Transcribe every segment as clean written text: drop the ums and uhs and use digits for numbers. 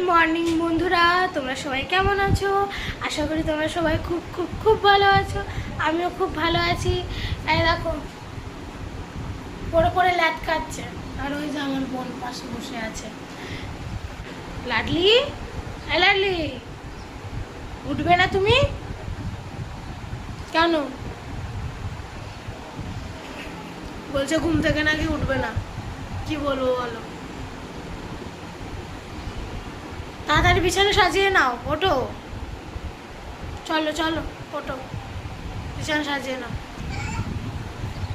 Morning বন্ধুরা, তোমরা সবাই কেমন আছো? আশা করি তোমরা সবাই খুব খুব খুব ভালো আছো। আমিও খুব ভালো আছি। এই দেখো পড়ে পড়ে ল্যাট খাচ্ছে, আর ওই যে আমার বোন পাশে বসে আছে। লাডলি, এই লাডলি, উঠবে না তুমি? কেন বলছে ঘুম থেকে নাকি উঠবে না? কি বলবো বলো? তাড়াতাড়ি বিছানা সাজিয়ে নাও, ওঠো, চলো চলো ওঠো, বিছানা সাজিয়ে নাও।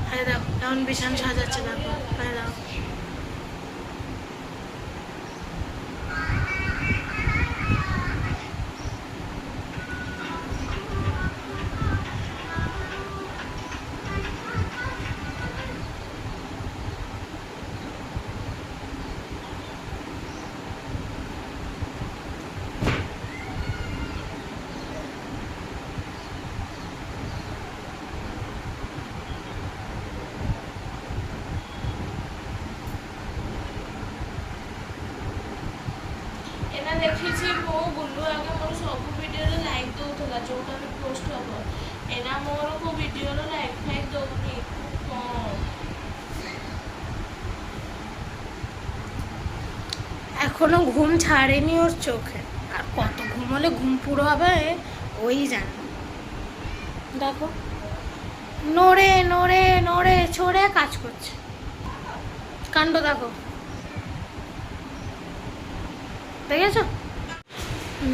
হ্যাঁ দাও, এখন বিছানা সাজাচ্ছে, দেখো। হ্যাঁ দাও। ଦେଖିଛି ମୋ ବୁଲୁ ଆଗେ ମୋର ସବୁ ଭିଡ଼ିଓରେ ଲାଇକ୍ ଦେଉଥିଲା, ଯେଉଁଟା ବି ପୋଷ୍ଟ ହବ। ଏନା ମୋର କୋଉ ଭିଡ଼ିଓର ଲାଇକ୍ ଫାଇକ୍ ଦେଉନି। এখনো ঘুম ছাড়েনি ওর চোখে, আর কত ঘুম হলে ঘুম পুরো হবে ওই জানে। দেখো নড়ে নড়ে নড়ে ছড়ে কাজ করছে, কাণ্ড দেখো, দেখেছো?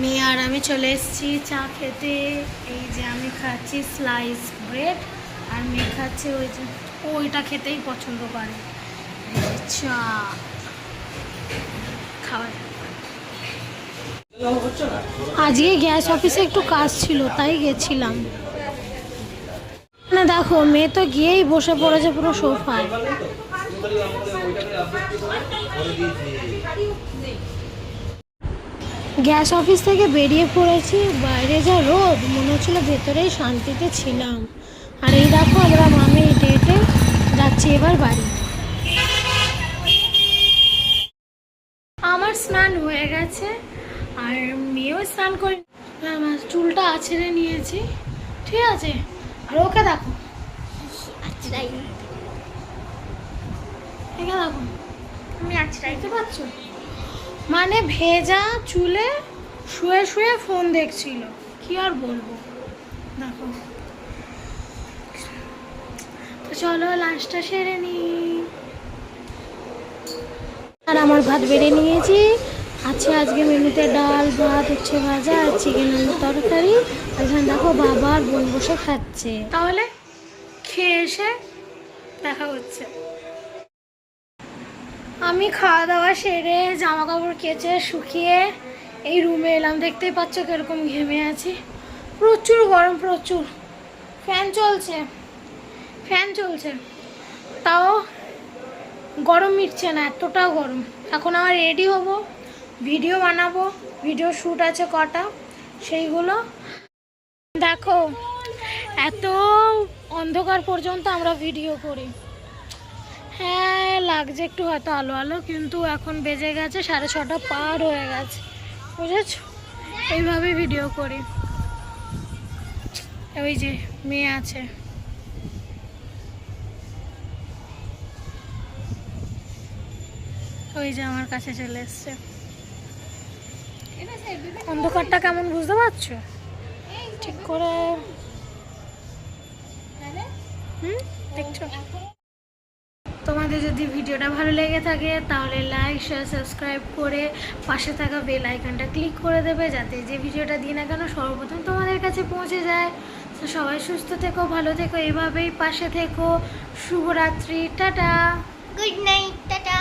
মেয়ে আর আমি চলে এসেছি চা খেতে। এই যে আমি খাচ্ছি স্লাইস ব্রেড, আর মেয়ে খাচ্ছে ওই যে ওইটা খেতেই পছন্দ করে, চা খাওয়া। আজকে গ্যাস অফিসে একটু কাজ ছিল, তাই গেছিলাম। না দেখো, মেয়ে তো গিয়েই বসে পড়েছে পুরো সোফায়। গ্যাস অফিস থেকে বেরিয়ে পড়েছি, বাইরে যা রোদ, মনে হচ্ছিল ভেতরেই শান্তিতে ছিলাম। আর এই দেখো আমরা মামি হেঁটে হেঁটে যাচ্ছি এবার বাড়ি। আমার স্নান হয়ে গেছে, আর মেয়েও স্নান করে আমার চুলটা আছড়ে নিয়েছি, ঠিক আছে। আর ওকে দেখো, দেখো আমি আছড়াইতে পারছো, মানে ভেজা চুলে শুয়ে শুয়ে ফোন দেখছিল, কি আর বলবো। দেখো, তো চলো লাঞ্চটা সেরে নি। আর আমার ভাত বেড়ে নিয়েছি, আছে আজকে মেনুতে ডাল ভাত, উচ্ছে ভাজা আর চিকেন আলুর তরকারি। এখানে দেখো বাবা আর বোন বসে খাচ্ছে। তাহলে খেয়ে এসে দেখা হচ্ছে। আমি খাওয়া দাওয়া সেরে জামা কাপড় কেচে শুকিয়ে এই রুমে এলাম। দেখতেই পাচ্ছ কিরকম ঘেমে আছি, প্রচুর গরম, প্রচুর। ফ্যান চলছে তাও গরম মিটছে না, এতটাও গরম। এখন আমার রেডি হব, ভিডিও বানাবো, ভিডিও শ্যুট আছে কটা, সেইগুলো। দেখো এত অন্ধকার পর্যন্ত আমরা ভিডিও করি। হ্যাঁ লাগছে একটু হয়তো আলো আলো, কিন্তু এখন বেজে গেছে 6:30 পার হয়ে গেছে, বুঝেছো? এইভাবে ভিডিও করি। ওই যে মেয়ে আছে, ওই যে আমার কাছে চলে এসছে। অন্ধকারটা কেমন বুঝতে পারছো? ঠিক করে দেখছো? তোমাদের যদি ভিডিওটা ভালো লেগে থাকে তাহলে লাইক শেয়ার সাবস্ক্রাইব করে পাশে থাকা বেল আইকনটা ক্লিক করে দেবে, যাতে যে ভিডিওটা দিই না কেন সর্বপ্রথম তোমাদের কাছে পৌঁছে যায়। তো সবাই সুস্থ থেকো, ভালো থেকো, এভাবেই পাশে থেকো। শুভরাত্রি, টাটা, গুড নাইট, টাটা।